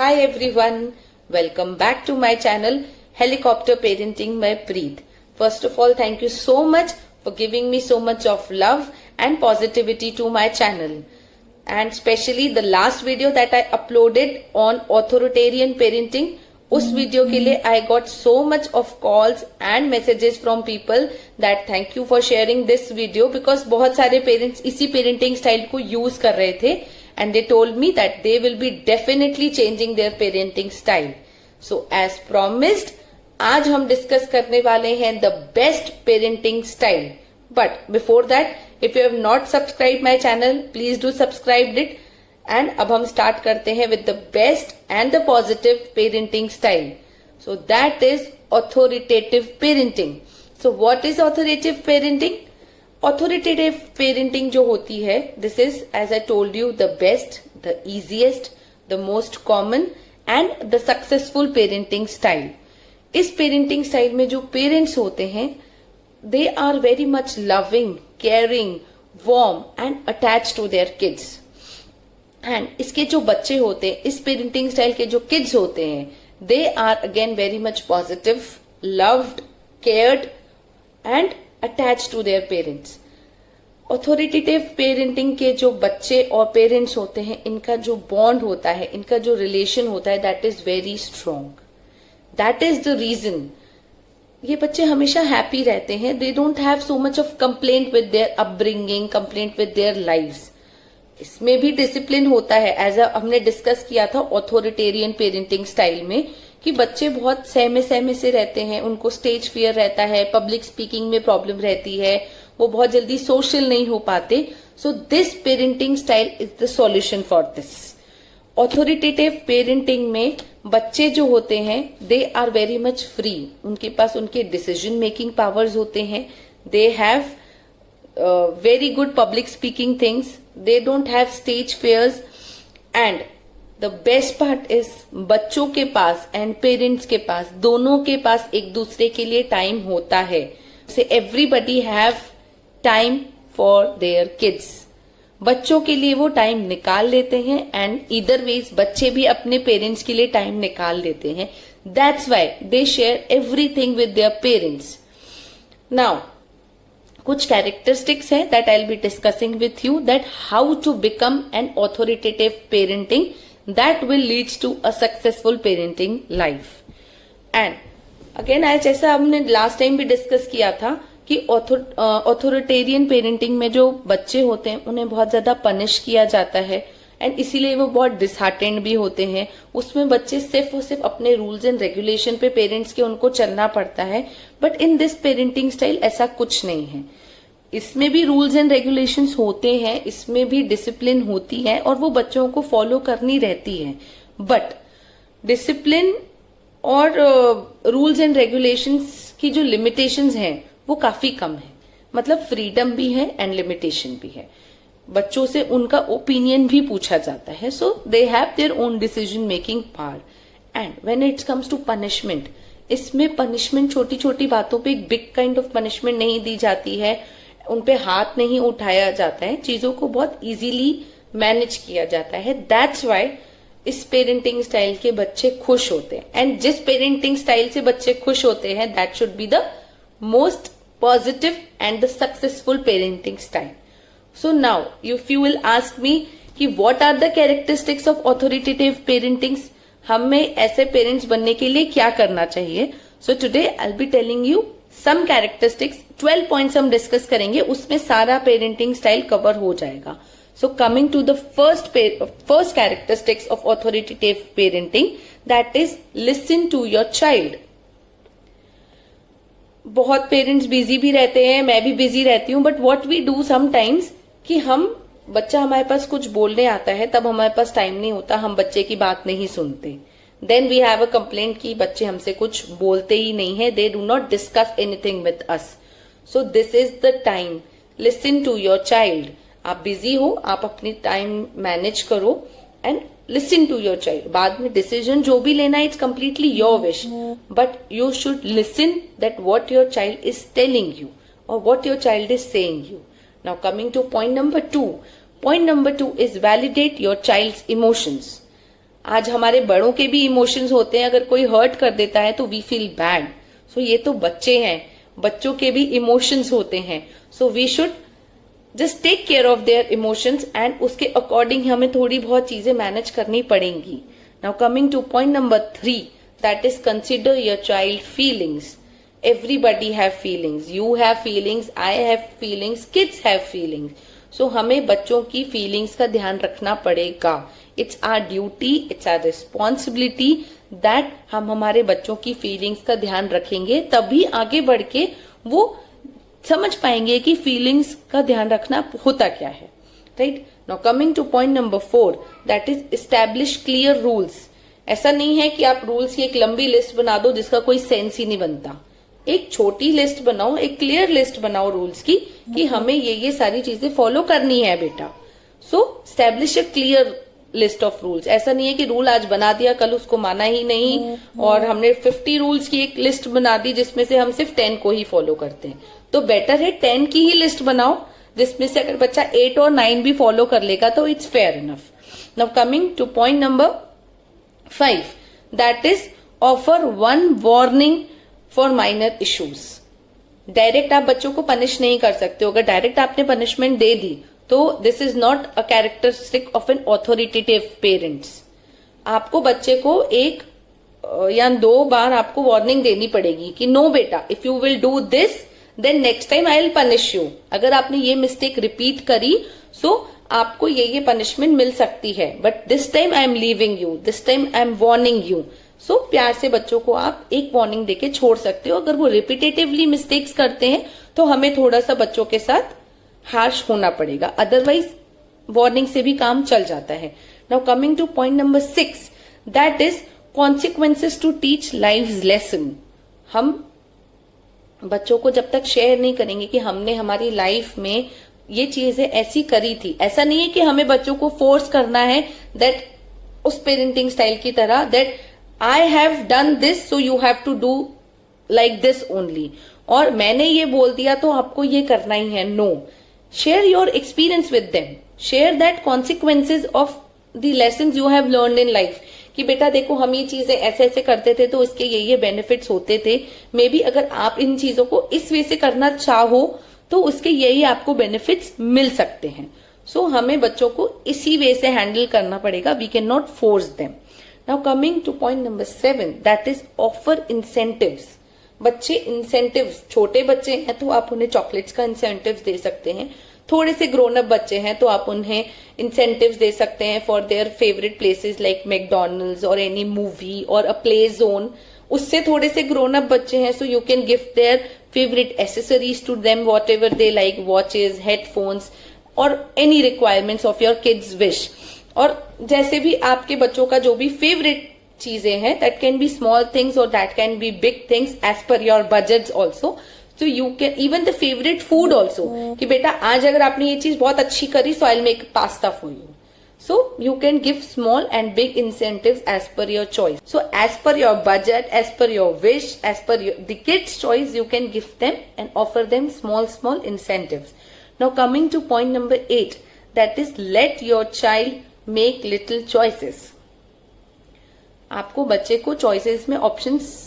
Hi everyone, welcome back to my channel Helicopter Parenting by Preet. First of all, thank you so much for giving me so much of love and positivity to my channel. And especially the last video that I uploaded on authoritarian parenting, उस video के लिए I got so much of calls and messages from people that thank you for sharing this video because बहुत सारे parents इसी parenting style को use कर रहे थे and they told me that they will be definitely changing their parenting style. So as promised, आज हम discuss करने वाले हैं the best parenting style. But before that, if you have not subscribed my channel, please do subscribe it. And अब हम start करते हैं with the best and the positive parenting style. So that is authoritative parenting. So what is authoritative parenting? Authoritative parenting जो होती है, this is as I told you the best, the easiest, the most common and the successful parenting style. इस parenting style में जो parents होते हैं, they are very much loving, caring, warm and attached to their kids. And इसके जो बच्चे होते हैं, इस parenting style के जो kids होते हैं, they are again very much positive, loved, cared and attached to their parents. Authoritative parenting के जो बच्चे और पेरेंट्स होते हैं, इनका जो बॉन्ड होता है, इनका जो रिलेशन होता है, that is very strong. That is the reason ये बच्चे हमेशा हैप्पी रहते हैं. They don't have so much of complaint with their upbringing, complaint with their lives. इसमें भी डिसिप्लिन होता है, एज हमने डिस्कस किया था ऑथोरिटेरियन पेरेंटिंग स्टाइल में, कि बच्चे बहुत सहमे सहमे से रहते हैं, उनको स्टेज फियर रहता है, पब्लिक स्पीकिंग में प्रॉब्लम रहती है, वो बहुत जल्दी सोशल नहीं हो पाते. So this parenting style is the solution for this. Authoritative parenting में बच्चे जो होते हैं, they are very much free. उनके पास उनके डिसीजन मेकिंग पावर्स होते हैं. They have very good public speaking things. They don't have stage fears. And the best part is बच्चों के पास एंड पेरेंट्स के पास, दोनों के पास एक दूसरे के लिए टाइम होता है. से everybody have time for their kids. बच्चों के लिए वो टाइम निकाल लेते हैं एंड इधर वेज बच्चे भी अपने पेरेंट्स के लिए टाइम निकाल लेते हैं. That's why they share everything with their parents. Now कुछ कैरेक्टरिस्टिक्स है that I will be discussing with you, that how to become an authoritative parenting that will leads to a successful parenting life. And again आज जैसा हमने last time भी discuss किया था कि authoritarian parenting में जो बच्चे होते हैं उन्हें बहुत ज्यादा पनिश किया जाता है एंड इसीलिए वो बहुत डिसहार्टेंड भी होते हैं. उसमें बच्चे सिर्फ और सिर्फ अपने रूल्स एंड रेगुलेशन पे पेरेंट्स के उनको चलना पड़ता है. But in this parenting style ऐसा कुछ नहीं है. इसमें भी रूल्स एंड रेगुलेशंस होते हैं, इसमें भी डिसिप्लिन होती है और वो बच्चों को फॉलो करनी रहती है. बट डिसिप्लिन और रूल्स एंड रेगुलेशंस की जो लिमिटेशंस हैं वो काफी कम है. मतलब फ्रीडम भी है एंड लिमिटेशन भी है. बच्चों से उनका ओपिनियन भी पूछा जाता है. So they have their own decision making power. And when it comes to punishment, इसमें पनिशमेंट छोटी छोटी बातों पे एक बिग काइंड ऑफ पनिशमेंट नहीं दी जाती है, उनपे हाथ नहीं उठाया जाता है, चीजों को बहुत इजीली मैनेज किया जाता है. दैट्स वाई इस पेरेंटिंग स्टाइल के बच्चे खुश होते हैं. एंड जिस पेरेंटिंग स्टाइल से बच्चे खुश होते हैं, that should be the most positive and the successful parenting style. So now if you will ask me कि what are the characteristics of authoritative parentings, हमें ऐसे पेरेंट्स बनने के लिए क्या करना चाहिए. So today I will be telling you some characteristics. 12 points हम डिस्कस करेंगे, उसमें सारा पेरेंटिंग स्टाइल कवर हो जाएगा. So coming to the first characteristics of authoritative parenting, that is listen to your child. बहुत पेरेंट्स बिजी भी रहते हैं, मैं भी बिजी रहती हूँ, but what we do sometimes कि हम बच्चा हमारे पास कुछ बोलने आता है, तब हमारे पास टाइम नहीं होता, हम बच्चे की बात नहीं सुनते. Then we have a complaint कि बच्चे हमसे कुछ बोलते ही नहीं है, they do not discuss anything with us. So this is the time. Listen to your child. आप बिजी हो, आप अपनी टाइम मैनेज करो and listen to your child. बाद में डिसीजन जो भी लेना है, it's completely your wish, but you should listen that what your child is telling you और what your child is saying you. Now coming to point number 2. Point number 2 is validate your child's emotions. आज हमारे बड़ों के भी emotions होते हैं, अगर कोई हर्ट कर देता है तो वी फील बैड। सो ये तो बच्चे हैं, बच्चों के भी इमोशंस होते हैं। So we should just take care of their emotions and उसके अकॉर्डिंग हमें थोड़ी बहुत चीजें मैनेज करनी पड़ेंगी। Now coming to point number 3, that is consider your child feelings. Everybody have feelings, you have feelings, I have feelings, kids have feelings. So हमें बच्चों की फीलिंग्स का ध्यान रखना पड़ेगा। It's our duty, it's our responsibility that हम हमारे बच्चों की फीलिंग्स का ध्यान रखेंगे, तभी आगे बढ़ के वो समझ पाएंगे कि फीलिंग्स का ध्यान रखना होता क्या है। Right now coming to point number 4, that is establish clear rules. ऐसा नहीं है कि आप रूल्स की एक लंबी लिस्ट बना दो जिसका कोई सेंस ही नहीं बनता। एक छोटी लिस्ट बनाओ, एक क्लियर लिस्ट बनाओ रूल्स की कि हमें ये सारी चीजें फॉलो करनी है बेटा। So establish a clear list of rules. ऐसा नहीं है कि रूल आज बना दिया कल उसको माना ही नहीं, और हमने 50 रूल्स की एक लिस्ट बना दी जिसमें से हम सिर्फ 10 को ही फॉलो करते हैं। तो बेटर है 10 की ही लिस्ट बनाओ जिसमें से अगर बच्चा 8 और 9 भी फॉलो कर लेगा तो it's fair enough. Now coming to point number 5, that is offer one warning for minor issues. Direct आप बच्चों को पनिश नहीं कर सकते हो। अगर डायरेक्ट आपने पनिशमेंट दे दी तो this is not a characteristic of an authoritative parents. आपको बच्चे को एक या 2 बार आपको वार्निंग देनी पड़ेगी कि नो बेटा, if you will do this then next time I will punish you. अगर आपने ये मिस्टेक रिपीट करी सो आपको ये पनिशमेंट मिल सकती है, but this time I am leaving you, this time I am warning you. So प्यार से बच्चों को आप एक वार्निंग देके छोड़ सकते हो। अगर वो रिपीटेटिवली मिस्टेक्स करते हैं तो हमें थोड़ा सा बच्चों के साथ हार्श होना पड़ेगा, अदरवाइज वार्निंग से भी काम चल जाता है। Now coming to point number 6, that is consequences to teach life lesson. हम बच्चों को जब तक शेयर नहीं करेंगे कि हमने हमारी लाइफ में ये चीजें ऐसी करी थी, ऐसा नहीं है कि हमें बच्चों को फोर्स करना है दैट उस पेरेंटिंग स्टाइल की तरह that I have done this so you have to do like this only, और मैंने ये बोल दिया तो आपको ये करना ही है। No, share your experience with them, share that consequences of the lessons you have learn in life कि बेटा देखो हम ये चीजें ऐसे ऐसे करते थे तो इसके ये बेनिफिट्स होते थे। मे बी अगर आप इन चीजों को इस वे से करना चाहो तो उसके यही आपको बेनिफिट्स मिल सकते हैं। सो हमें बच्चों को इसी वे से हैंडल करना पड़ेगा, we can not force them. Now coming to point number 7, that is offer incentives. बच्चे इंसेंटिव्स, छोटे बच्चे हैं तो आप उन्हें चॉकलेट्स का इंसेंटिव्स दे सकते हैं। थोड़े से ग्रोन अप बच्चे हैं तो आप उन्हें इंसेंटिव्स दे सकते हैं for their favourite places like McDonald's और एनी मूवी और अ प्ले जोन। उससे थोड़े से ग्रोन अप बच्चे हैं so you can gift their favourite accessories to them, whatever they like, watches, headphones और any requirements of your kids wish. और जैसे भी आपके बच्चों का जो भी फेवरेट चीजें हैं, that can be small things और that can be big things as per your budgets also. So you can even the favorite food also कि बेटा आज अगर आपने ये चीज बहुत अच्छी करी so I'll make pasta for you. So you can give small and big incentives as per your choice. So as per your budget, as per your wish, as per the kids' choice, you can give them and offer them small incentives. Now coming to point number 8, that is let your child make little choices. आपको बच्चे को choices में options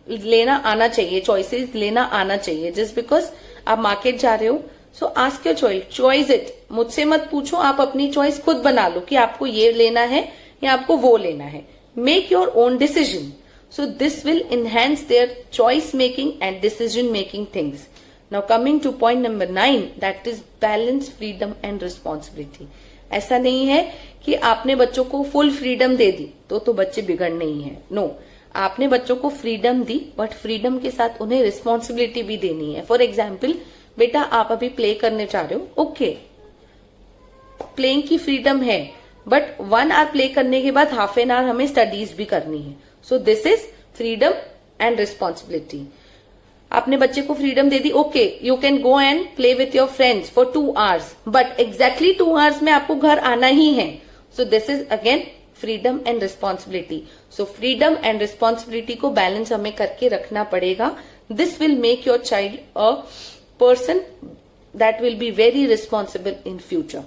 लेना आना चाहिए, choices लेना आना चाहिए। जस्ट बिकॉज आप मार्केट जा रहे हो सो ask your child, choice it. मुझसे मत पूछो, आप अपनी चॉइस खुद बना लो कि आपको ये लेना है या आपको वो लेना है। Make your own decision, so this will enhance their choice making and decision making things. Now coming to point number 9, that is balance freedom and responsibility. ऐसा नहीं है कि आपने बच्चों को फुल फ्रीडम दे दी तो बच्चे बिगड़ नहीं है। नो, आपने बच्चों को फ्रीडम दी बट फ्रीडम के साथ उन्हें रिस्पॉन्सिबिलिटी भी देनी है। फॉर एग्जाम्पल, बेटा आप अभी प्ले करने जा रहे हो, ओके, प्लेइंग की फ्रीडम है बट 1 आवर प्ले करने के बाद हाफ एन आवर हमें स्टडीज भी करनी है। सो this is freedom and responsibility. आपने बच्चे को freedom they the, okay you can go and play with your friends for 2 hours, but exactly 2 hours में आपको घर आना ही है। सो this is again freedom and responsibility. So freedom and responsibility को balance हमें करके रखना पड़ेगा। This will make your child a person that will be very responsible in future.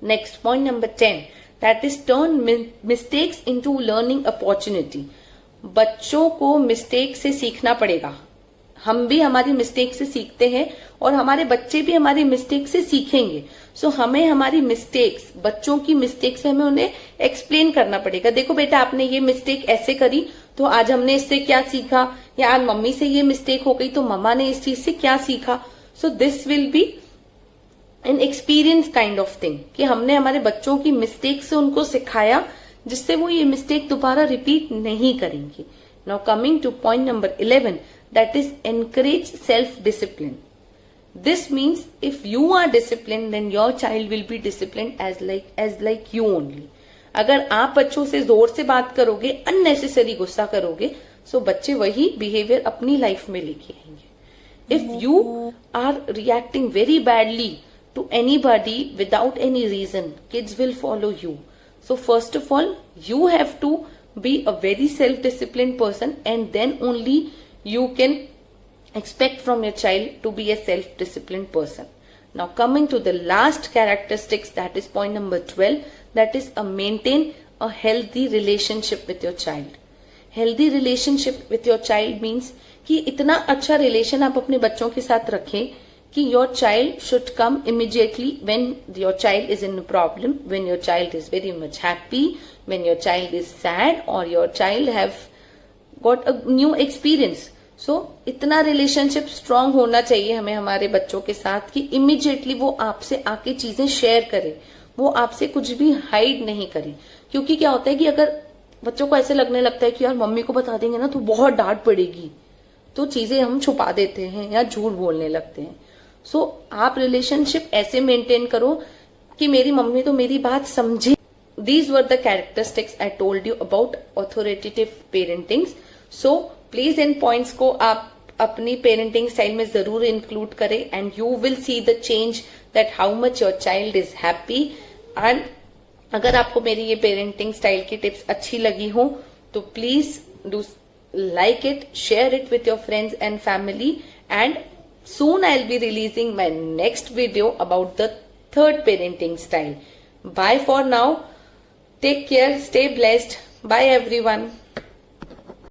Next point number 10, that is turn mistakes into learning opportunity. बच्चों को mistake से सीखना पड़ेगा। हम भी हमारी मिस्टेक से सीखते हैं और हमारे बच्चे भी हमारी मिस्टेक से सीखेंगे। सो हमें हमारी मिस्टेक्स, बच्चों की मिस्टेक से हमें उन्हें एक्सप्लेन करना पड़ेगा। देखो बेटा, आपने ये मिस्टेक ऐसे करी तो आज हमने इससे क्या सीखा, या आज मम्मी से ये मिस्टेक हो गई तो मम्मा ने इस चीज से क्या सीखा। So this will be an experience kind of thing कि हमने हमारे बच्चों की मिस्टेक से उनको सिखाया, जिससे वो ये मिस्टेक दोबारा रिपीट नहीं करेंगे। Now coming to point number 11, that is encourage self-discipline. This means if you are disciplined, then your child will be disciplined as like you only. अगर आप बच्चों से जोर से बात करोगे, unnecessary गुस्सा करोगे, so बच्चे वही behavior अपनी लाइफ में लेके आएंगे। If you are reacting very badly to anybody without any reason, kids will follow you. So first of all, you have to be a very self-disciplined person, and then only you can expect from your child to be a self-disciplined person. Now coming to the last characteristics, that is point number 12, that is maintain a healthy relationship with your child. Healthy relationship with your child means कि इतना अच्छा relation आप अपने बच्चों के साथ रखें कि your child should come immediately when your child is in a problem, when your child is very much happy, when your child is sad, or your child have got a new experience. So इतना relationship strong होना चाहिए हमें हमारे बच्चों के साथ कि immediately वो आपसे आके चीजें शेयर करे, वो आपसे कुछ भी हाइड नहीं करे। क्योंकि क्या होता है कि अगर बच्चों को ऐसे लगने लगता है कि यार मम्मी को बता देंगे ना तो बहुत डांट पड़ेगी, तो चीजें हम छुपा देते हैं या झूठ बोलने लगते हैं। सो आप रिलेशनशिप ऐसे मेंटेन करो कि मेरी मम्मी तो मेरी बात समझे। These were the characteristics I told you about authoritative parenting. So please in points को आप अपनी पेरेंटिंग स्टाइल में जरूर इंक्लूड करें, and you will see the change that how much your child is happy. And अगर आपको मेरी ये पेरेंटिंग स्टाइल की टिप्स अच्छी लगी हो तो please do like it, share it with your friends and family, and soon I'll be releasing my next video about the third parenting style. Bye for now. Take care. Stay blessed. Bye everyone.